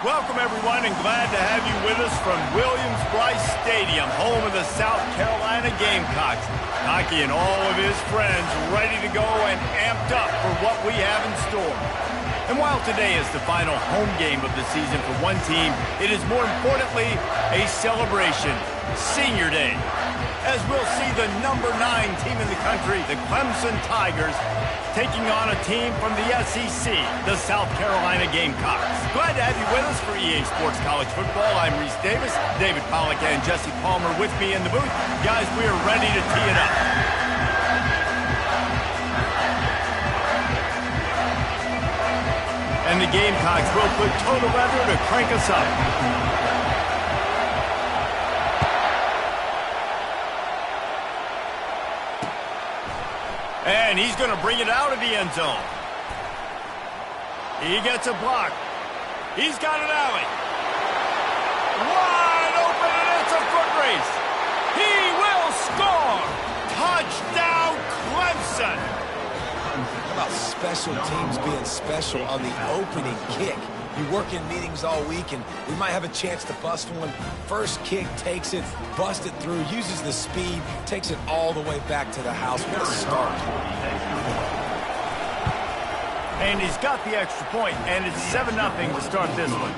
Welcome, everyone, and glad to have you with us from Williams-Brice Stadium, home of the South Carolina Gamecocks. Hockey and all of his friends ready to go and amped up for what we have in store. And while today is the final home game of the season for one team, it is more importantly a celebration, Senior Day, as we'll see the number 9 team in the country, the Clemson Tigers, taking on a team from the SEC, the South Carolina Gamecocks. Glad to have you with us for EA Sports College Football. I'm Reese Davis, David Pollack and Jesse Palmer with me in the booth. Guys, we are ready to tee it up. And the Gamecocks will put total weather to crank us up. And he's going to bring it out of the end zone. He gets a block. He's got an alley. Wide open, and it's a foot race. He will score. Touchdown, Clemson. How about special teams being special on the opening kick? You work in meetings all week, and we might have a chance to bust one. First kick, takes it, busts it through, uses the speed, takes it all the way back to the house. What a start. And he's got the extra point, and it's 7-0 to start this one.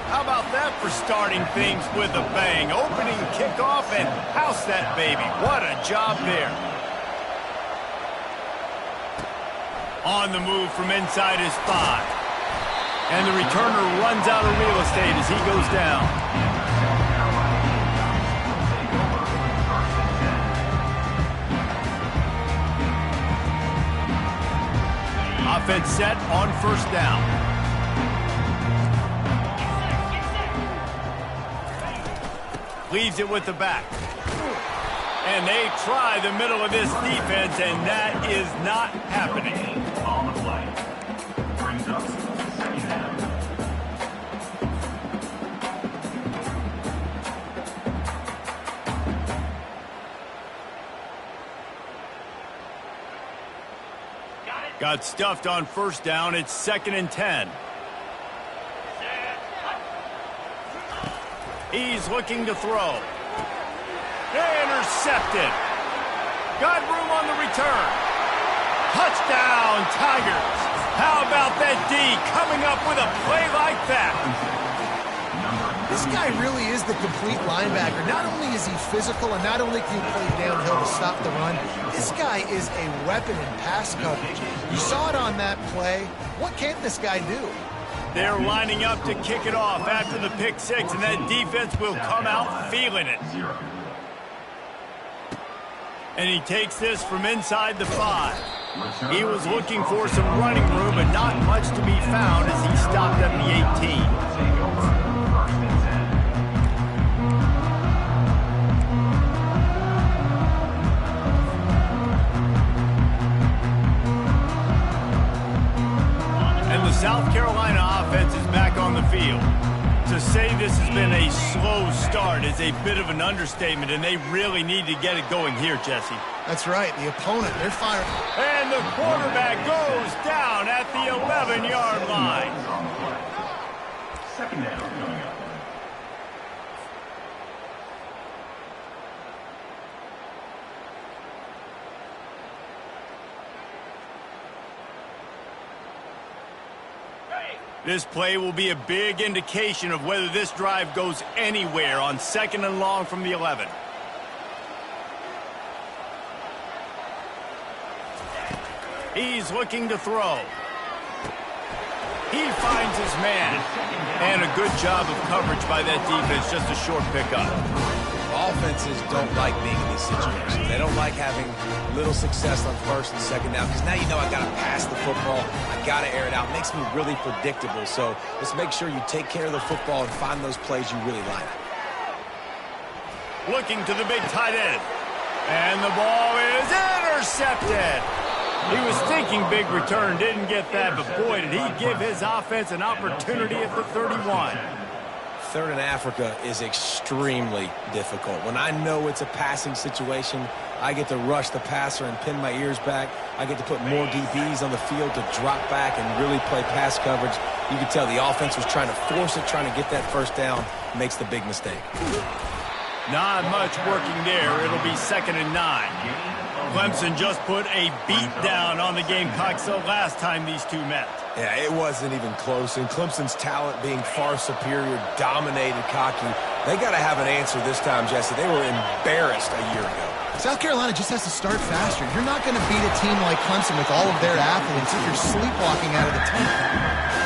How about that for starting things with a bang? Opening kickoff and house that baby. What a job there. On the move from inside his 5. And the returner runs out of real estate as he goes down. Offense set on first down. Leaves it with the back. And they try the middle of this defense, and that is not happening. On the play. Brings up second down. Got stuffed on first down. It's 2nd and 10. He's looking to throw. Intercepted. Got room on the return. Touchdown, Tigers. How about that D coming up with a play like that? This guy really is the complete linebacker. Not only is he physical and not only can he play downhill to stop the run, this guy is a weapon in pass coverage. You saw it on that play. What can't this guy do? They're lining up to kick it off after the pick 6, and that defense will come out feeling it. And he takes this from inside the 5. He was looking for some running room, but not much to be found as he stopped at the 18. The South Carolina offense is back on the field. To say this has been a slow start is a bit of an understatement, and they really need to get it going here, Jesse. That's right. The opponent, they're firing. And the quarterback goes down at the 11-yard line. Second down coming up. This play will be a big indication of whether this drive goes anywhere on 2nd and long from the 11. He's looking to throw. He finds his man. And a good job of coverage by that defense, just a short pickup. Offenses don't like being in these situations. They don't like having little success on 1st and 2nd down because now you know I got to pass the football. I got to air it out. It makes me really predictable. So let's make sure you take care of the football and find those plays you really like. Looking to the big tight end. And the ball is intercepted. He was thinking big return, didn't get that, but boy, did he give his offense an opportunity at the 31. 3rd in Africa is extremely difficult. When I know it's a passing situation, I get to rush the passer and pin my ears back. I get to put more DBs on the field to drop back and really play pass coverage. You could tell the offense was trying to force it, trying to get that first down, makes the big mistake. Not much working there. It'll be 2nd and 9. Clemson just put a beat down on the Gamecocks the last time these two met. Yeah, it wasn't even close, and Clemson's talent being far superior dominated Cocky. They got to have an answer this time, Jesse. They were embarrassed a year ago. South Carolina just has to start faster. You're not going to beat a team like Clemson with all of their athletes if you're sleepwalking out of the tunnel.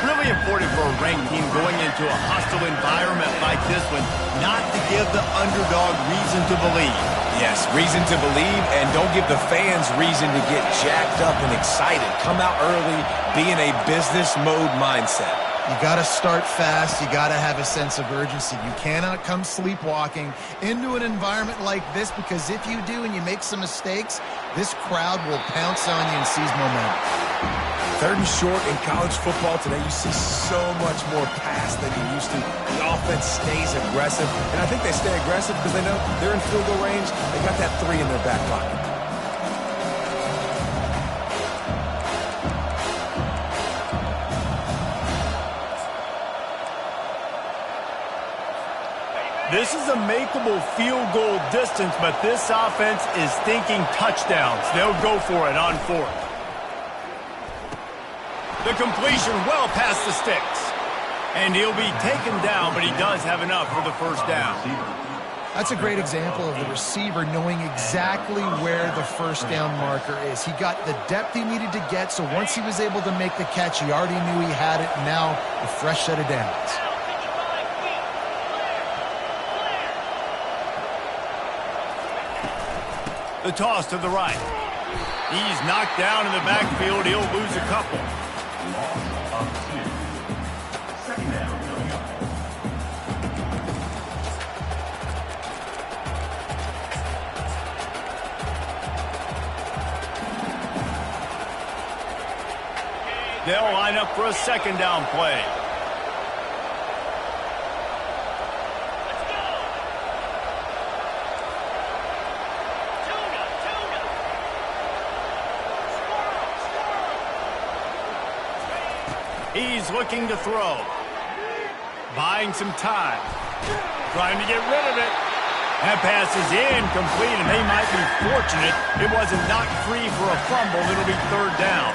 Really important for a ranked team going into a hostile environment like this one not to give the underdog reason to believe. Yes, reason to believe, and don't give the fans reason to get jacked up and excited. Come out early, be in a business mode mindset. You got to start fast. You got to have a sense of urgency. You cannot come sleepwalking into an environment like this, because if you do and you make some mistakes, this crowd will pounce on you and seize momentum. 3rd and short in college football today, you see so much more pass than you used to. The offense stays aggressive, and I think they stay aggressive because they know they're in field goal range. They got that 3 in their back pocket. This is a makeable field goal distance, but this offense is thinking touchdowns. They'll go for it on 4th. The completion well past the sticks. And he'll be taken down, but he does have enough for the first down. That's a great example of the receiver knowing exactly where the first down marker is. He got the depth he needed to get, so once he was able to make the catch, he already knew he had it. Now a fresh set of downs. The toss to the right. He's knocked down in the backfield. He'll lose a couple. They'll line up for a 2nd down play. He's looking to throw. Buying some time. Trying to get rid of it. That pass is incomplete, and they might be fortunate it wasn't knocked free for a fumble. It'll be 3rd down.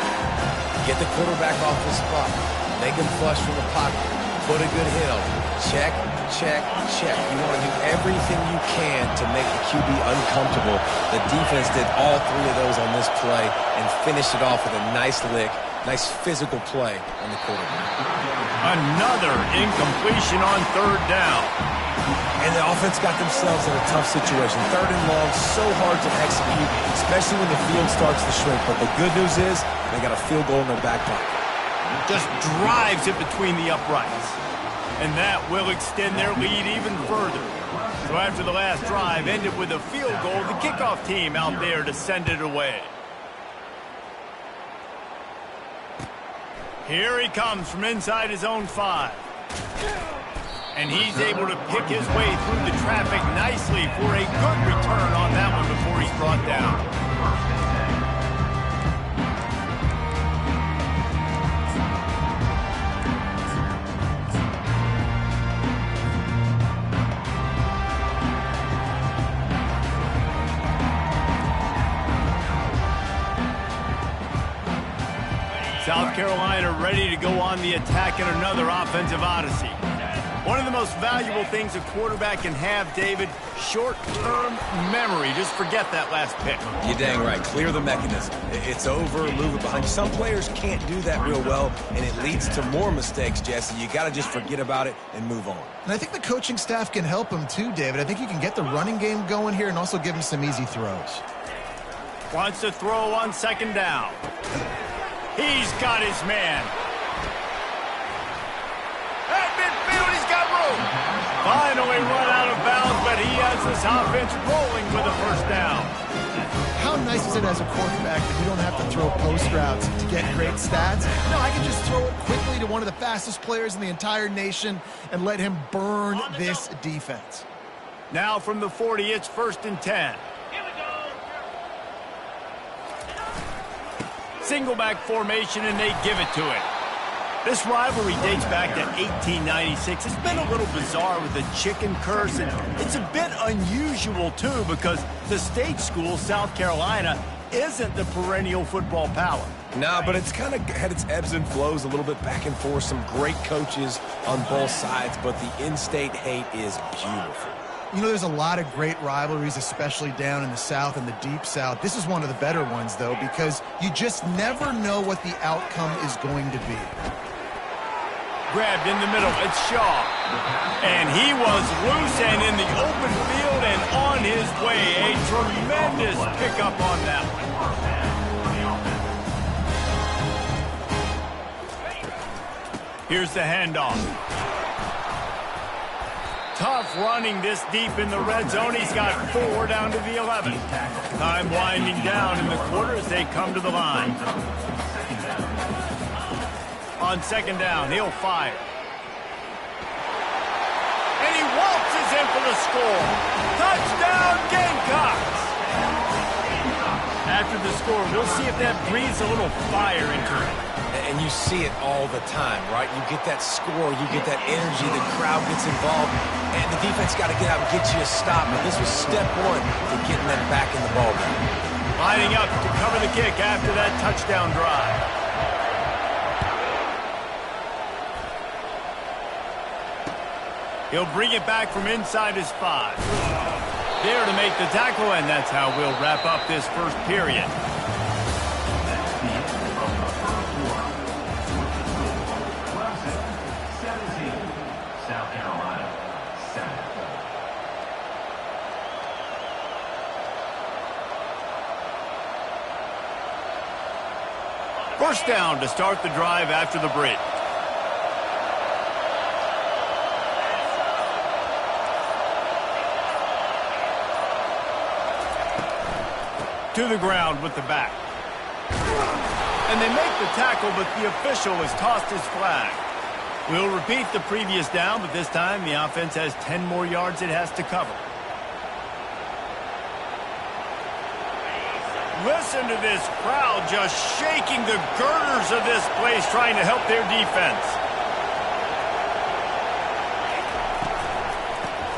Get the quarterback off the spot. Make him flush from the pocket. Put a good hit on him. Check, check, check. You want to do everything you can to make the QB uncomfortable. The defense did all 3 of those on this play and finished it off with a nice lick. Nice physical play on the quarterback. Another incompletion on 3rd down. And the offense got themselves in a tough situation. 3rd and long, so hard to execute, especially when the field starts to shrink. But the good news is they got a field goal in their back pocket. Just drives it between the uprights. And that will extend their lead even further. So after the last drive ended with a field goal, the kickoff team out there to send it away. Here he comes from inside his own 5. And he's able to pick his way through the traffic nicely for a good return on that one before he's brought down. South Carolina ready to go on the attack in another offensive odyssey. One of the most valuable things a quarterback can have, David, short-term memory. Just forget that last pick. You're dang right. Clear the mechanism. It's over, move it behind you. Some players can't do that real well, and it leads to more mistakes, Jesse. You got to just forget about it and move on. And I think the coaching staff can help him too, David. I think you can get the running game going here and also give him some easy throws. Wants to throw on 2nd down. He's got his man. At midfield, he's got room. Finally run out of bounds, but he has this offense rolling with a 1st down. How nice is it as a quarterback that you don't have to throw post routes to get great stats? No, I can just throw it quickly to one of the fastest players in the entire nation and let him burn this defense. Now from the 40, it's 1st and 10. Single back formation, and they give it to him. This rivalry dates back to 1896. It's been a little bizarre with the chicken curse, and it's a bit unusual, too, because the state school, South Carolina, isn't the perennial football power. Nah, but it's kind of had its ebbs and flows a little bit back and forth. Some great coaches on both sides, but the in-state hate is beautiful. You know, there's a lot of great rivalries, especially down in the South and the Deep South. This is one of the better ones, though, because you just never know what the outcome is going to be. Grabbed in the middle, it's Shaw. And he was loose and in the open field and on his way. A tremendous pickup on that one. Here's the handoff. Tough running this deep in the red zone. He's got 4 down to the 11. Time winding down in the quarter as they come to the line. On second down, he'll fire. And he waltzes in for the score. Touchdown, Gamecocks! After the score, we'll see if that breathes a little fire into it. And you see it all the time, right? You get that score, you get that energy, the crowd gets involved, and the defense got to get out and get you a stop. And this was step one to getting them back in the ballgame. Lining up to cover the kick after that touchdown drive. He'll bring it back from inside his 5. There to make the tackle, and that's how we'll wrap up this first period. South Carolina, 7. First down to start the drive after the break. To the ground with the back. And they make the tackle, but the official has tossed his flag. We'll repeat the previous down, but this time the offense has 10 more yards it has to cover. Listen to this crowd just shaking the girders of this place, trying to help their defense.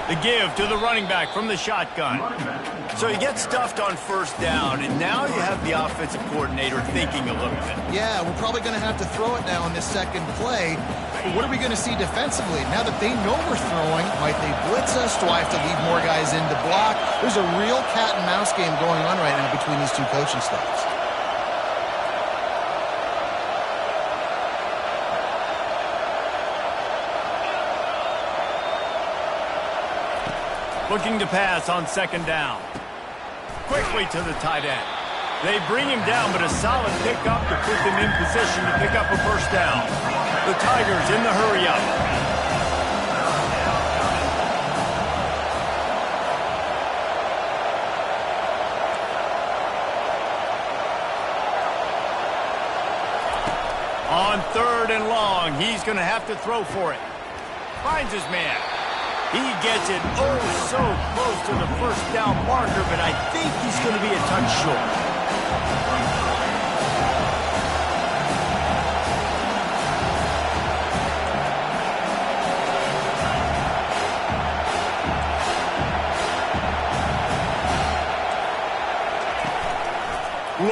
The give to the running back from the shotgun. So he gets stuffed on first down, and now you have the offensive coordinator thinking a little bit. Yeah, we're probably going to have to throw it now on this second play. But what are we going to see defensively? Now that they know we're throwing, might they blitz us? Do I have to leave more guys in to block? There's a real cat and mouse game going on right now between these two coaching staffs. Looking to pass on second down. Quickly to the tight end. They bring him down, but a solid pickup to put them in position to pick up a first down. The Tigers in the hurry-up. On third and long, he's going to have to throw for it. Finds his man. He gets it oh so close to the first down marker, but I think he's going to be a touch short.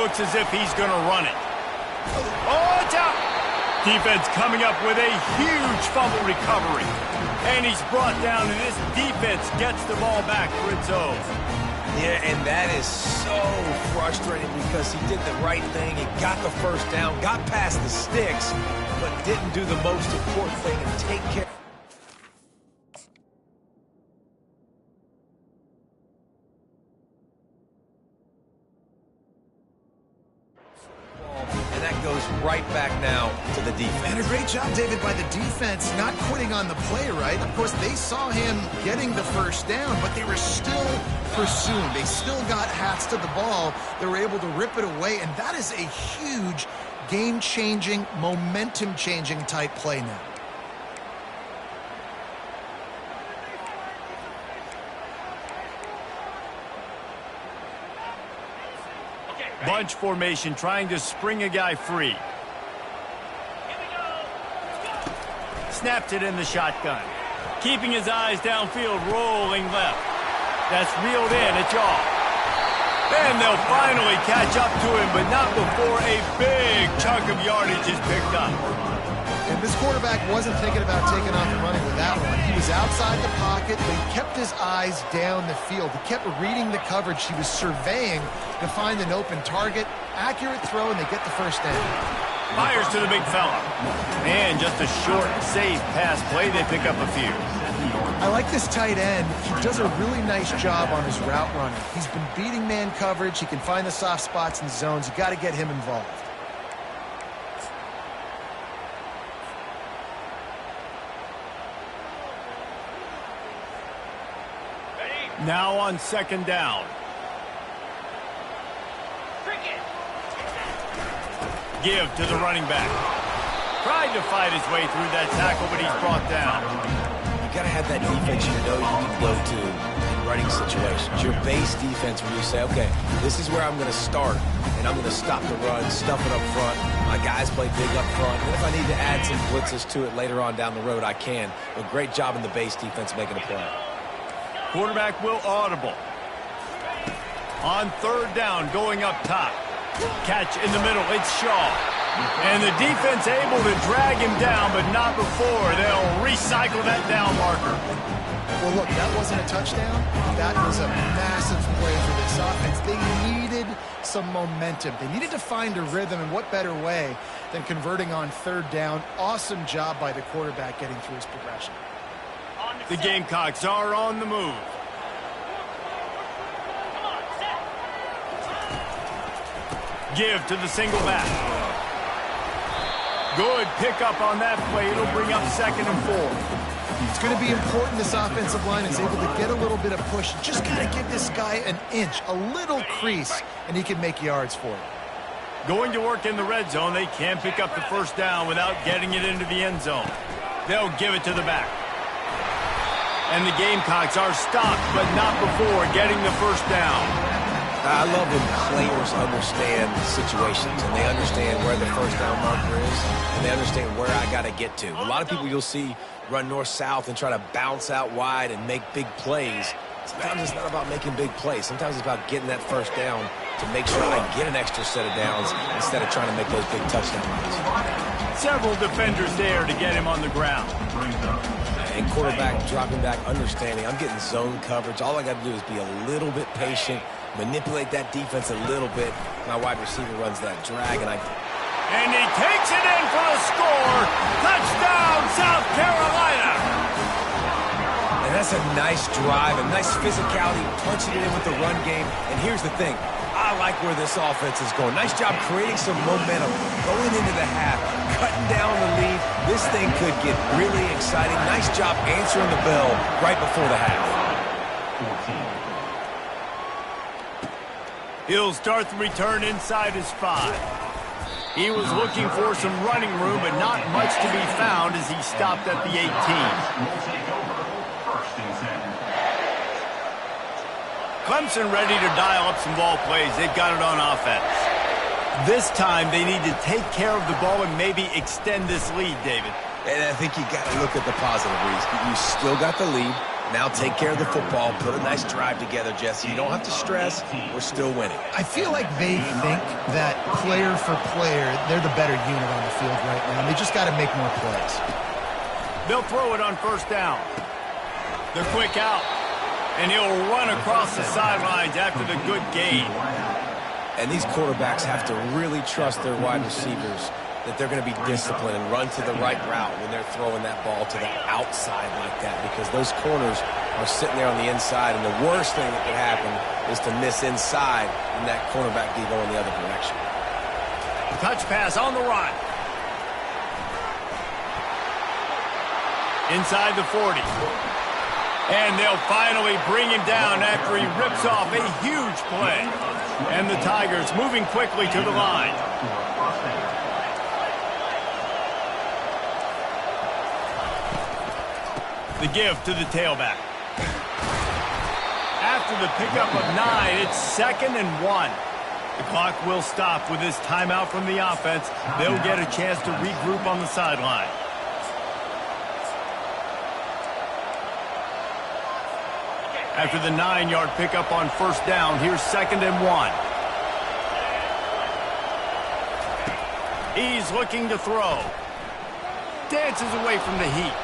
Looks as if he's going to run it. Oh, it's out! Defense coming up with a huge fumble recovery. And he's brought down, and this defense gets the ball back for its own. Yeah, and that is so frustrating because he did the right thing. He got the first down, got past the sticks, but didn't do the most important thing and take care. And that goes right back now to the defense. And a great job, David, by the defense not quitting on the play, right? Of course, they saw him getting the first down, but they were still pursuing. They still got hats to the ball. They were able to rip it away, and that is a huge game-changing, momentum-changing type play now. Bunch formation trying to spring a guy free. Snaps it in the shotgun. Keeping his eyes downfield, rolling left. That's reeled in. It's off. And they'll finally catch up to him, but not before a big chunk of yardage is picked up. And this quarterback wasn't thinking about taking off and running with that one. He was outside the pocket, but he kept his eyes down the field. He kept reading the coverage. He was surveying to find an open target. Accurate throw, and they get the first down. Fires to the big fella. And just a short, safe pass play. They pick up a few. I like this tight end. He does a really nice job on his route running. He's been beating man coverage. He can find the soft spots and zones. You got to get him involved. Now on second down. Give to the running back. Tried to fight his way through that tackle, but he's brought down. You got to have that defense you know you can go to in running situations. Your base defense where you say, okay, this is where I'm going to start, and I'm going to stop the run, stuff it up front. My guys play big up front. And if I need to add some blitzes to it later on down the road, I can. But great job in the base defense making a play. Quarterback will audible. On third down, going up top. Catch in the middle. It's Shaw. And the defense able to drag him down, but not before. They'll recycle that down marker. Well, look, that wasn't a touchdown. That was a massive play for this offense. They needed some momentum. They needed to find a rhythm, and what better way than converting on third down. Awesome job by the quarterback getting through his progression. The Gamecocks are on the move. Give to the single back. Good pickup on that play. It'll bring up 2nd and 4. It's going to be important this offensive line is able to get a little bit of push. You just got to give this guy an inch, a little crease, and he can make yards for it. Going to work in the red zone. They can pick up the first down without getting it into the end zone. They'll give it to the back. And the Gamecocks are stopped, but not before getting the first down. I love when players understand situations, and they understand where the first down marker is, and they understand where I got to get to. A lot of people you'll see run north-south and try to bounce out wide and make big plays. Sometimes it's not about making big plays. Sometimes it's about getting that first down to make sure I get an extra set of downs instead of trying to make those big touchdown runs. Several defenders there to get him on the ground. And quarterback dropping back, understanding I'm getting zone coverage. All I got to do is be a little bit patient, manipulate that defense a little bit. My wide receiver runs that drag, and he takes it in for the score. Touchdown, South Carolina. And that's a nice drive, a nice physicality, punching it in with the run game. And here's the thing. I like where this offense is going. Nice job creating some momentum, going into the half, cutting down the lead. This thing could get really exciting. Nice job answering the bell right before the half. 14. He'll start the return inside his 5. He was looking for some running room, but not much to be found as he stopped at the 18. Will take over. 1st and 10. Clemson ready to dial up some ball plays. They've got it on offense. This time they need to take care of the ball and maybe extend this lead, David. And I think you got to look at the positive, Reese. You still got the lead. Now take care of the football. Put a nice drive together, Jesse. You don't have to stress. We're still winning. I feel like they think that player for player, they're the better unit on the field right now. And they just got to make more plays. They'll throw it on first down. They're quick out. And he'll run across the sidelines after the good gain. And these quarterbacks have to really trust their wide receivers that they're going to be disciplined and run to the right route when they're throwing that ball to the outside like that, because those corners are sitting there on the inside, and the worst thing that could happen is to miss inside and that cornerback be going the other direction. Touch pass on the run. Inside the 40. And they'll finally bring him down after he rips off a huge play. And the Tigers moving quickly to the line. The give to the tailback. After the pickup of 9, it's 2nd and 1. The clock will stop with this timeout from the offense. They'll get a chance to regroup on the sideline. After the 9-yard pickup on first down, here's 2nd and 1. He's looking to throw. Dances away from the heat.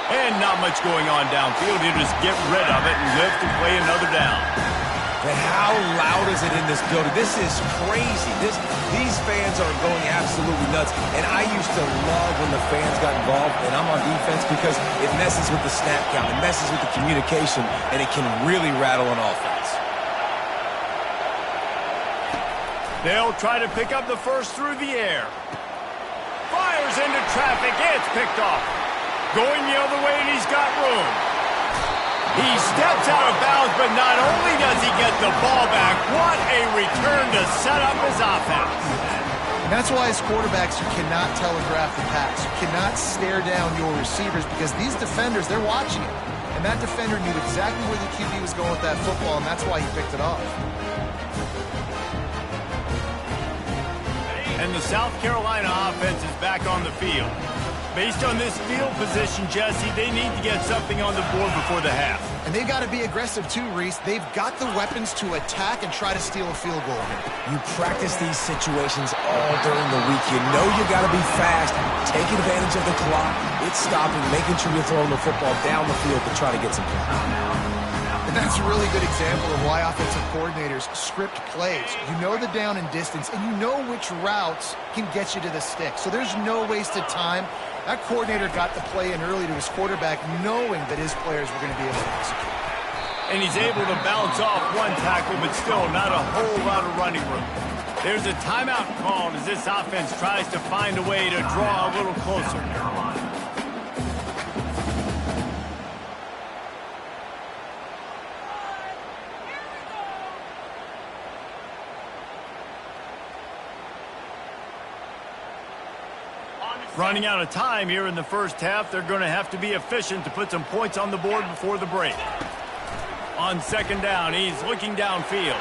And not much going on downfield. He'll just get rid of it and live to play another down. But how loud is it in this building? This is crazy. These fans are going absolutely nuts. And I used to love when the fans got involved, and I'm on defense, because it messes with the snap count. It messes with the communication, and it can really rattle an offense. They'll try to pick up the first through the air. Fires into traffic. It's picked off. Going the other way, and he's got room. He steps out of bounds, but not only does he get the ball back, what a return to set up his offense. And that's why as quarterbacks, you cannot telegraph the pass. You cannot stare down your receivers, because these defenders, they're watching it. And that defender knew exactly where the QB was going with that football, and that's why he picked it off. And the South Carolina offense is back on the field. Based on this field position, Jesse, they need to get something on the board before the half. And they've got to be aggressive too, Reese. They've got the weapons to attack and try to steal a field goal here. You practice these situations all during the week. You know you got to be fast, take advantage of the clock. It's stopping, making sure you're throwing the football down the field to try to get some points. And that's a really good example of why offensive coordinators script plays. You know the down and distance, and you know which routes can get you to the stick. So there's no wasted time. That coordinator got the play in early to his quarterback, knowing that his players were going to be able to execute. And he's able to bounce off one tackle, but still not a whole lot of running room. There's a timeout called as this offense tries to find a way to draw a little closer. Running out of time here in the first half. They're going to have to be efficient to put some points on the board before the break. On 2nd down, he's looking downfield.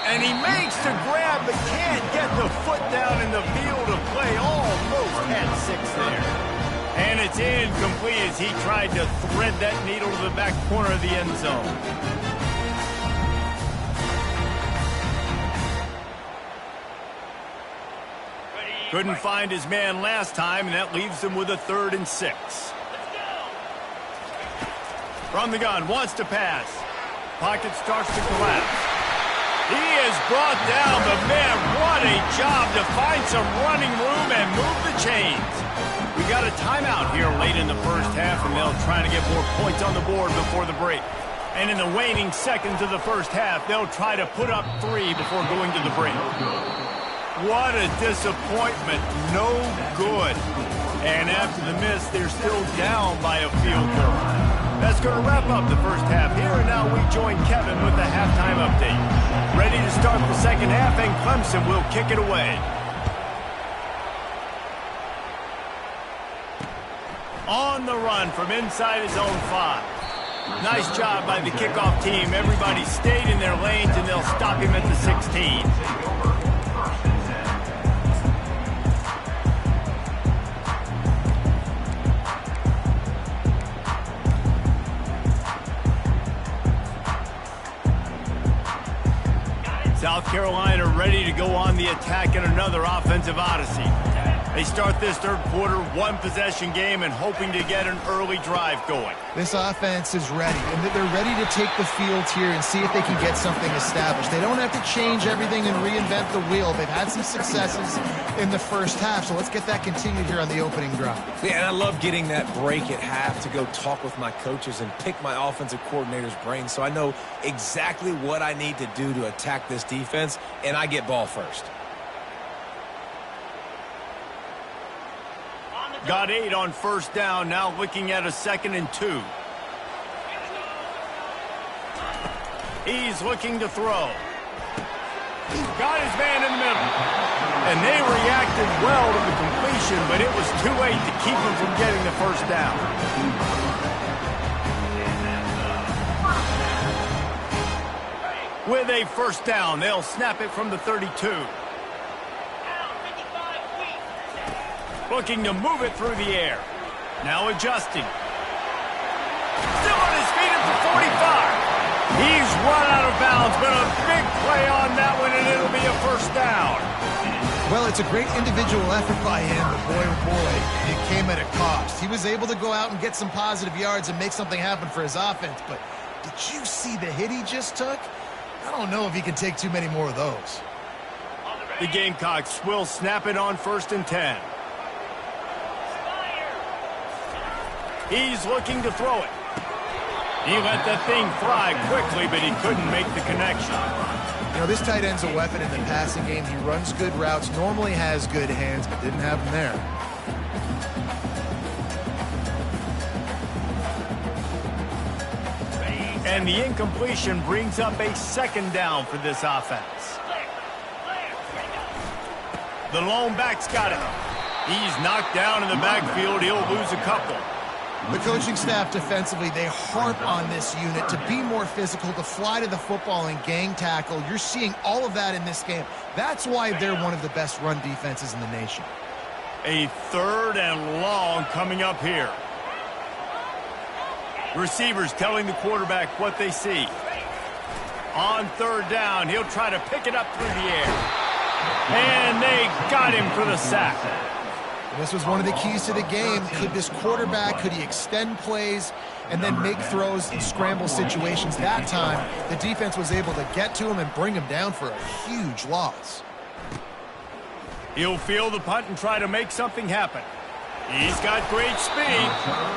And he makes the grab, but can't get the foot down in the field of play. Almost had 6 there. And it's incomplete as he tried to thread that needle to the back corner of the end zone. Couldn't find his man last time, and that leaves him with a 3rd and 6. From the gun, wants to pass. Pocket starts to collapse. He is brought down, but man, what a job to find some running room and move the chains. We got a timeout here late in the first half, and they'll try to get more points on the board before the break. And in the waning seconds of the first half, they'll try to put up 3 before going to the break. What a disappointment. No good. And after the miss, they're still down by a field goal. That's going to wrap up the first half here, and now we join Kevin with the halftime update. Ready to start the second half, and Clemson will kick it away. On the run from inside his own 5. Nice job by the kickoff team. Everybody stayed in their lanes, and they'll stop him at the 16. South Carolina ready to go on the attack in another offensive odyssey. They start this third quarter, 1-possession game, and hoping to get an early drive going. This offense is ready, and they're ready to take the field here and see if they can get something established. They don't have to change everything and reinvent the wheel. They've had some successes in the first half, so let's get that continued here on the opening drive. Yeah, and I love getting that break at half to go talk with my coaches and pick my offensive coordinator's brain so I know exactly what I need to do to attack this defense, and I get ball first. Got 8 on first down, now looking at a 2nd and 2. He's looking to throw. Got his man in the middle. And they reacted well to the completion, but it was too late to keep him from getting the first down. With a first down, they'll snap it from the 32. Looking to move it through the air. Now adjusting. play on that one, and it'll be a first down. Well, it's a great individual effort by him, but boy, oh boy, it came at a cost. He was able to go out and get some positive yards and make something happen for his offense, but did you see the hit he just took? I don't know if he can take too many more of those. The Gamecocks will snap it on 1st and 10. He's looking to throw it. He let that thing fly quickly, but he couldn't make the connection. You know, this tight end's a weapon in the passing game. He runs good routes, normally has good hands, but didn't have them there. And the incompletion brings up a 2nd down for this offense. The lone back's got it. He's knocked down in the backfield. He'll lose a couple. The coaching staff defensively, they harp on this unit to be more physical, to fly to the football and gang tackle. You're seeing all of that in this game. That's why they're one of the best run defenses in the nation. A 3rd and long coming up here. Receivers telling the quarterback what they see. On 3rd down, he'll try to pick it up through the air. And they got him for the sack. This was one of the keys to the game. Could this quarterback, could he extend plays and then make throws in scramble situations? That time, the defense was able to get to him and bring him down for a huge loss. He'll field the punt and try to make something happen. He's got great speed.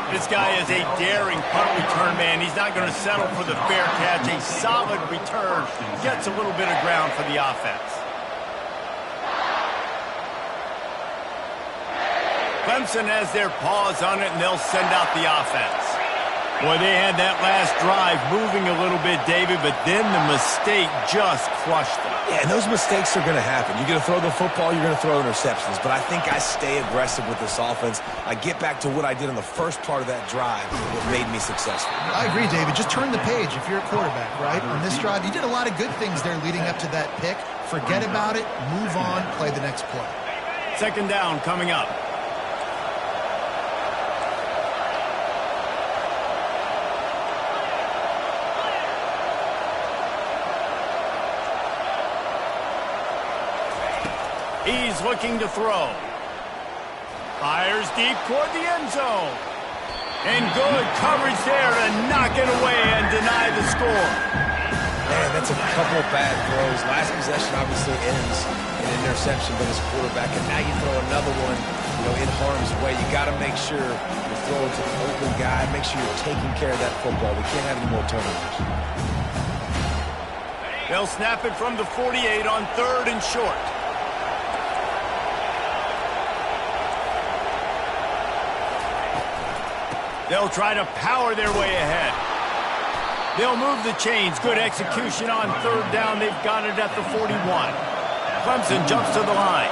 This guy is a daring punt return man. He's not going to settle for the fair catch. A solid return. Gets a little bit of ground for the offense. Clemson has their paws on it, and they'll send out the offense. Boy, they had that last drive moving a little bit, David, but then the mistake just crushed them. Yeah, and those mistakes are going to happen. You're going to throw the football, you're going to throw interceptions. But I think I stay aggressive with this offense. I get back to what I did on the first part of that drive, what made me successful. I agree, David. Just turn the page if you're a quarterback, right? On this drive, you did a lot of good things there leading up to that pick. Forget about it, move on, play the next play. 2nd down coming up. He's looking to throw. Fires deep toward the end zone. And good coverage there to knock it away and deny the score. Man, that's a couple of bad throws. Last possession obviously ends in an interception by this quarterback, and now you throw another one, in harm's way. You got to make sure you're throwing to the open guy. Make sure you're taking care of that football. We can't have any more turnovers. They'll snap it from the 48 on 3rd and short. They'll try to power their way ahead. They'll move the chains. Good execution on 3rd down. They've got it at the 41. Clemson jumps to the line.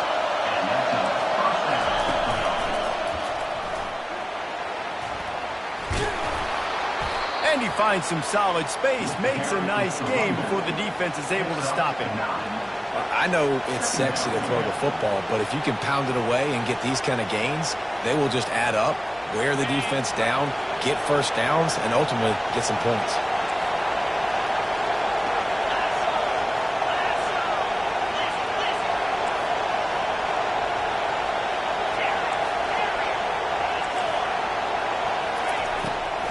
And he finds some solid space. Makes a nice game before the defense is able to stop him. I know it's sexy to throw the football, but if you can pound it away and get these kind of gains, they will just add up, wear the defense down, get first downs, and ultimately get some points.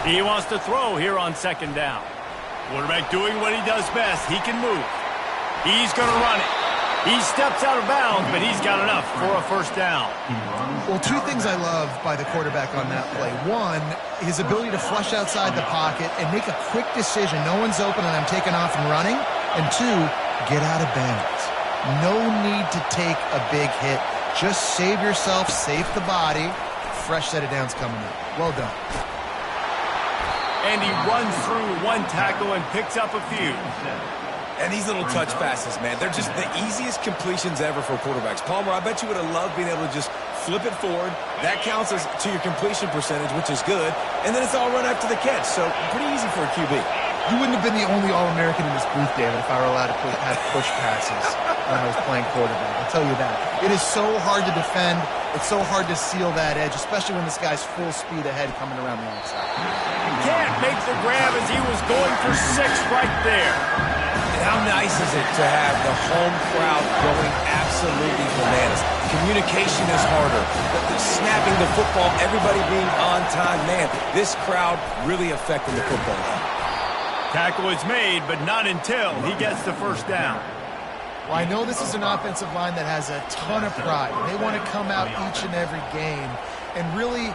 He wants to throw here on 2nd down. Quarterback doing what he does best. He can move. He's going to run it. He steps out of bounds, but he's got enough for a first down. Well, 2 things I love by the quarterback on that play. 1, his ability to flush outside the pocket and make a quick decision. No one's open and I'm taking off and running. And 2, get out of bounds. No need to take a big hit. Just save yourself, save the body. Fresh set of downs coming up. Well done. And he runs through 1 tackle and picks up a few. And these little touch passes, man, they're just the easiest completions ever for quarterbacks. Palmer, I bet you would have loved being able to just flip it forward. That counts as to your completion percentage, which is good. And then it's all run after the catch, so pretty easy for a QB. You wouldn't have been the only All-American in this booth, David, if I were allowed to have push passes when I was playing quarterback. I'll tell you that. It is so hard to defend. It's so hard to seal that edge, especially when this guy's full speed ahead coming around the outside. Can't make the grab as he was going for 6 right there. How nice is it to have the home crowd going absolutely bananas? Communication is harder. The snapping the football, everybody being on time. Man, this crowd really affecting the football game. Tackle is made, but not until he gets the first down. Well, I know this is an offensive line that has a ton of pride. They want to come out each and every game and really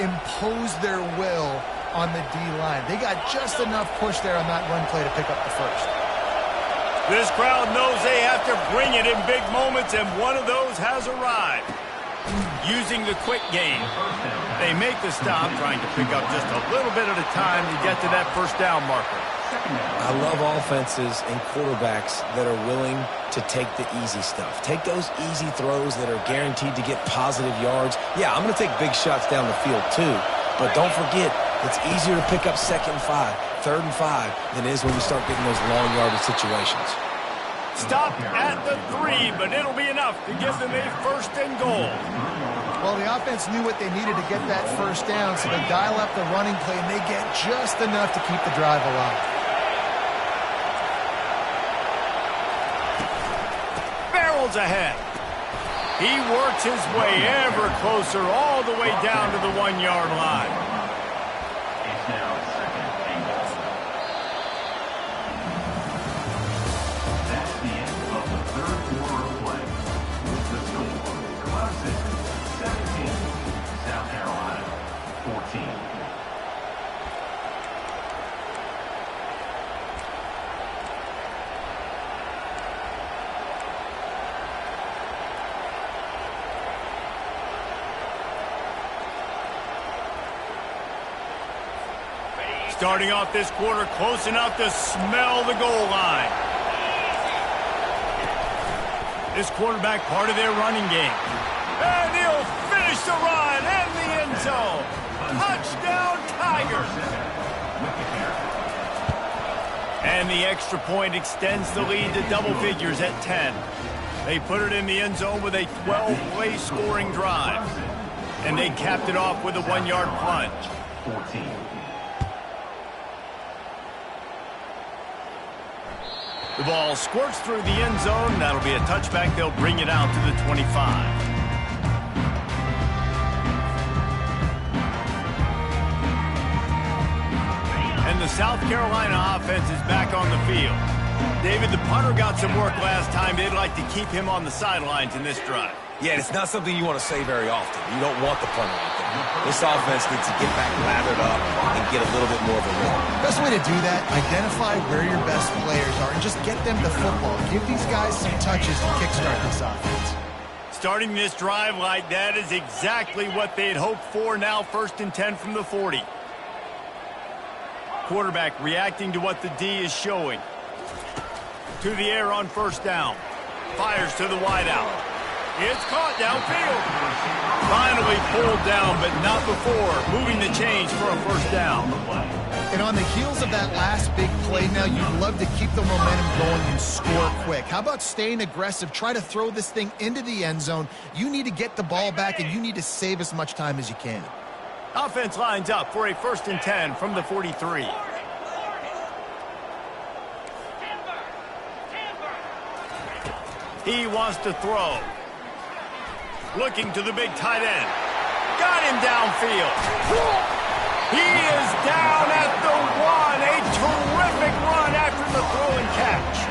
impose their will on the D-line. They got just enough push there on that run play to pick up the first. This crowd knows they have to bring it in big moments, and one of those has arrived. Using the quick game, they make the stop, trying to pick up just a little bit at a time to get to that first down marker. I love offenses and quarterbacks that are willing to take the easy stuff. Take those easy throws that are guaranteed to get positive yards. Yeah, I'm going to take big shots down the field too, but don't forget, it's easier to pick up 2nd and 5, 3rd and 5 than it is when we start getting those long yardage situations. Stop at the 3, but it'll be enough to give them a 1st and goal. Well, the offense knew what they needed to get that first down, so they dial up the running play, and they get just enough to keep the drive alive. Barrels ahead. He works his way ever closer all the way down to the 1-yard line. It's now 2nd and goal. That's the end of the 3rd quarter of play. With the score, Clemson 17, South Carolina 14. Starting off this quarter close enough to smell the goal line. This quarterback part of their running game. And he'll finish the run in the end zone. Touchdown, Tigers. And the extra point extends the lead to double figures at 10. They put it in the end zone with a 12-play scoring drive. And they capped it off with a 1-yard plunge. 14. The ball squirts through the end zone. That'll be a touchback. They'll bring it out to the 25. And the South Carolina offense is back on the field. David, the punter got some work last time. They'd like to keep him on the sidelines in this drive. Yeah, it's not something you want to say very often. You don't want the punter out there. This offense needs to get back lathered up and get a little bit more of a rhythm. Best way to do that, identify where your best players are and just get them the football. Give these guys some touches to kickstart this offense. Starting this drive like that is exactly what they'd hoped for. Now 1st and 10 from the 40. Quarterback reacting to what the D is showing. To the air on 1st down. Fires to the wideout. It's caught downfield. Finally pulled down, but not before. Moving the chains for a 1st down. And on the heels of that last big play now, you'd love to keep the momentum going and score quick. How about staying aggressive? Try to throw this thing into the end zone. You need to get the ball back, and you need to save as much time as you can. Offense lines up for a 1st and 10 from the 43. He wants to throw. Looking to the big tight end. Got him downfield. He is down at the 1. A terrific run after the throw and catch.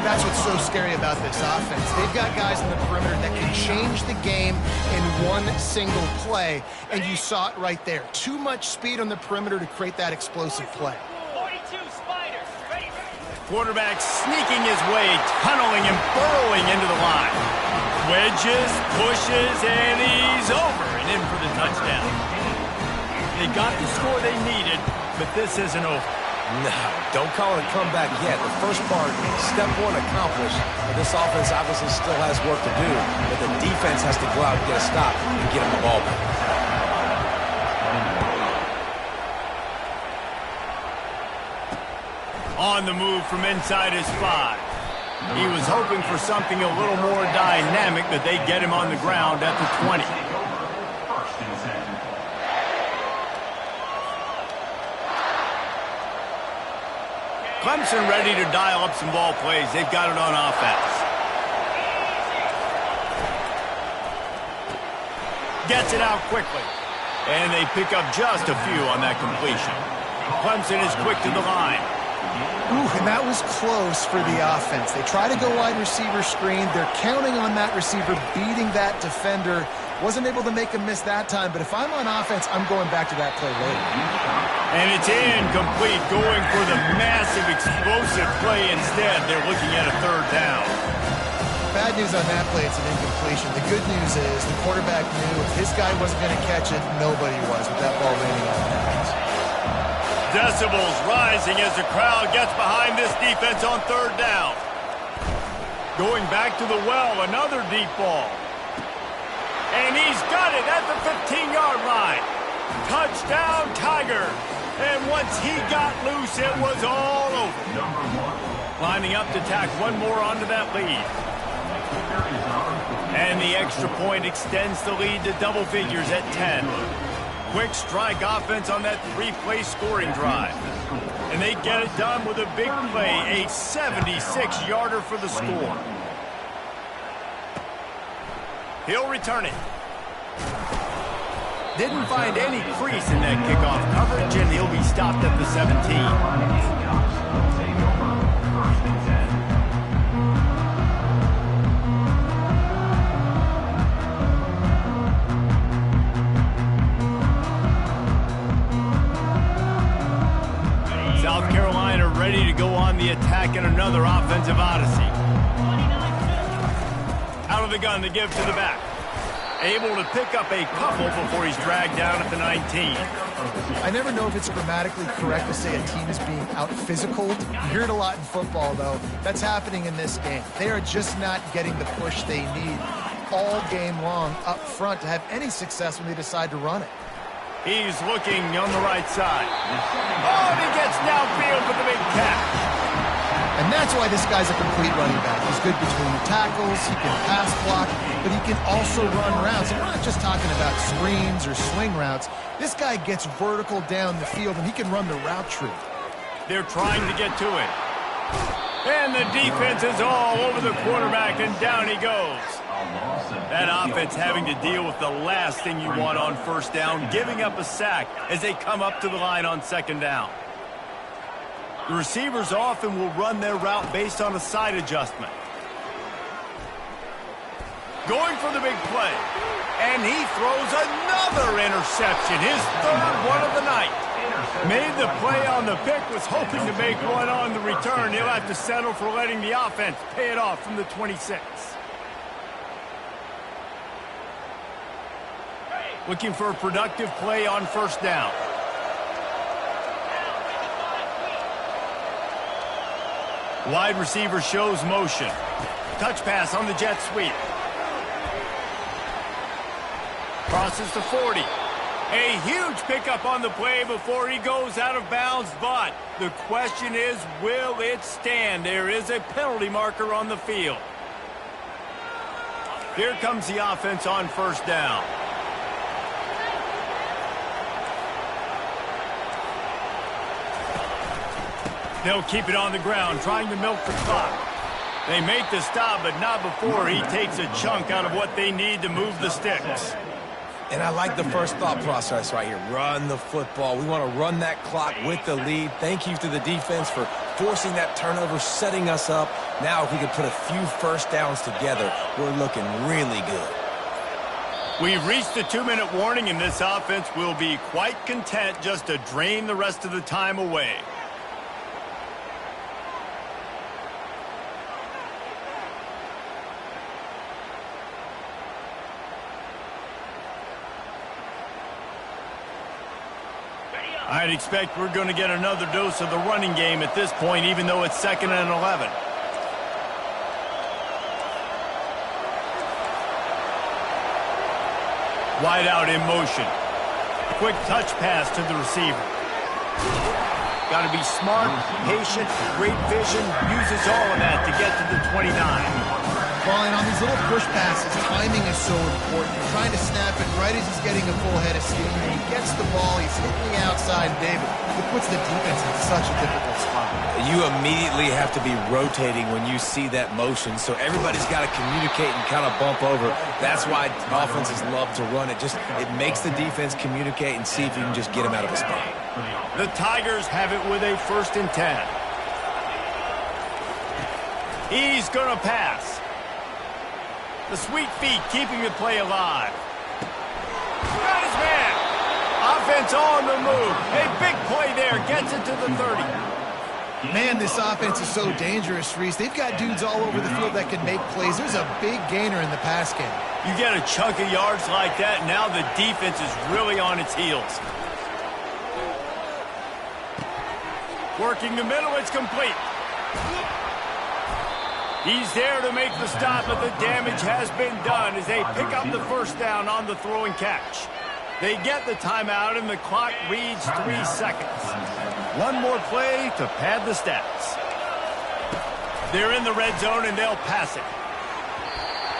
That's what's so scary about this offense. They've got guys in the perimeter that can change the game in one single play, and you saw it right there. Too much speed on the perimeter to create that explosive play. Quarterback sneaking his way, tunneling and burrowing into the line. Wedges, pushes, and he's over and in for the touchdown. They got the score they needed, but this isn't over. No, don't call it a comeback yet. The first part, step 1 accomplished. But this offense obviously still has work to do, but the defense has to go out and get a stop and get him the ball back. On the move from inside his 5. He was hoping for something a little more dynamic, that they'd get him on the ground at the 20. Clemson ready to dial up some ball plays. They've got it on offense. Gets it out quickly. And they pick up just a few on that completion. Clemson is quick to the line. Ooh, and that was close for the offense. They try to go wide receiver screen. They're counting on that receiver beating that defender. Wasn't able to make a miss that time, but if I'm on offense, I'm going back to that play later. And it's incomplete, going for the massive, explosive play instead. They're looking at a third down. Bad news on that play, it's an incompletion. The good news is the quarterback knew if his guy wasn't going to catch it, nobody was with that ball landing on the hands. Decibels rising as the crowd gets behind this defense on third down. Going back to the well, another deep ball. And he's got it at the 15-yard line. Touchdown, Tiger. And once he got loose, it was all over. Lining up to tack one more onto that lead. And the extra point extends the lead to double figures at 10. Quick strike offense on that three-play scoring drive. And they get it done with a big play, a 76-yarder for the score. He'll return it. Didn't find any crease in that kickoff coverage, and he'll be stopped at the 17. South Carolina ready to go on the attack in another offensive odyssey. Out of the gun to give to the back. Able to pick up a couple before he's dragged down at the 19. I never know if it's grammatically correct to say a team is being out-physicaled. You hear it a lot in football, though. That's happening in this game. They are just not getting the push they need all game long up front to have any success when they decide to run it. He's looking on the right side. Oh, and he gets downfield with the big catch. And that's why this guy's a complete running back. He's good between the tackles, he can pass block, but he can also run routes. And we're not just talking about screens or swing routes. This guy gets vertical down the field, and he can run the route tree. They're trying to get to it. And the defense is all over the quarterback, and down he goes. That offense having to deal with the last thing you want on first down, giving up a sack as they come up to the line on second down. The receivers often will run their route based on a side adjustment. Going for the big play. And he throws another interception, his third one of the night. Made the play on the pick, was hoping to make one on the return. He'll have to settle for letting the offense pay it off from the 26. Looking for a productive play on first down. Wide receiver shows motion. Touch pass on the jet sweep. Crosses to 40. A huge pickup on the play before he goes out of bounds, but the question is, will it stand? There is a penalty marker on the field. Here comes the offense on first down. They'll keep it on the ground, trying to milk the clock. They make the stop, but not before he takes a chunk out of what they need to move the sticks. And I like the first thought process right here. Run the football. We want to run that clock with the lead. Thank you to the defense for forcing that turnover, setting us up. Now if we could put a few first downs together, we're looking really good. We've reached the 2-minute warning, and this offense will be quite content just to drain the rest of the time away. I'd expect we're going to get another dose of the running game at this point, even though it's 2nd and 11. Wide out in motion. Quick touch pass to the receiver. Got to be smart, patient, great vision, uses all of that to get to the 29. Well, and on these little push passes, timing is so important. You're trying to snap it right as he's getting a full head of steam. And he gets the ball. He's hitting the outside, David. It puts the defense in such a difficult spot. You immediately have to be rotating when you see that motion, so everybody's got to communicate and kind of bump over. That's why offenses love to run it. It makes the defense communicate and see if you can just get him out of a spot. The Tigers have it with a 1st and 10. He's going to pass. The sweet feet keeping the play alive. Got his man. Offense on the move. A big play there. Gets it to the 30. Man, this offense is so dangerous, Reese. They've got dudes all over the field that can make plays. There's a big gainer in the pass game. You get a chunk of yards like that, now the defense is really on its heels. Working the middle, it's complete. He's there to make the stop, but the damage has been done as they pick up the 1st down on the throw and catch. They get the timeout, and the clock reads 3 seconds. One more play to pad the stats. They're in the red zone, and they'll pass it.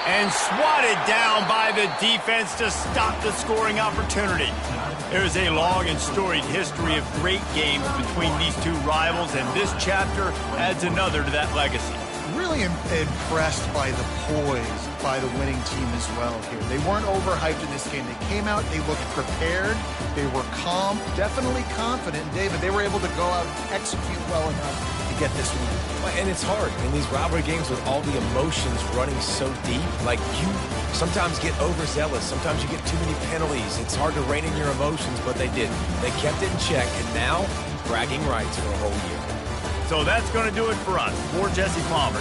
And swatted down by the defense to stop the scoring opportunity. There's a long and storied history of great games between these two rivals, and this chapter adds another to that legacy. Really impressed by the poise by the winning team as well here. They weren't overhyped in this game. They came out, they looked prepared, they were calm, definitely confident. And David, they were able to go out and execute well enough to get this win. And it's hard in these rivalry games with all the emotions running so deep. Like, you sometimes get overzealous. Sometimes you get too many penalties. It's hard to rein in your emotions, but they did. They kept it in check, and now bragging rights for a whole year. So that's going to do it for us. For Jesse Palmer,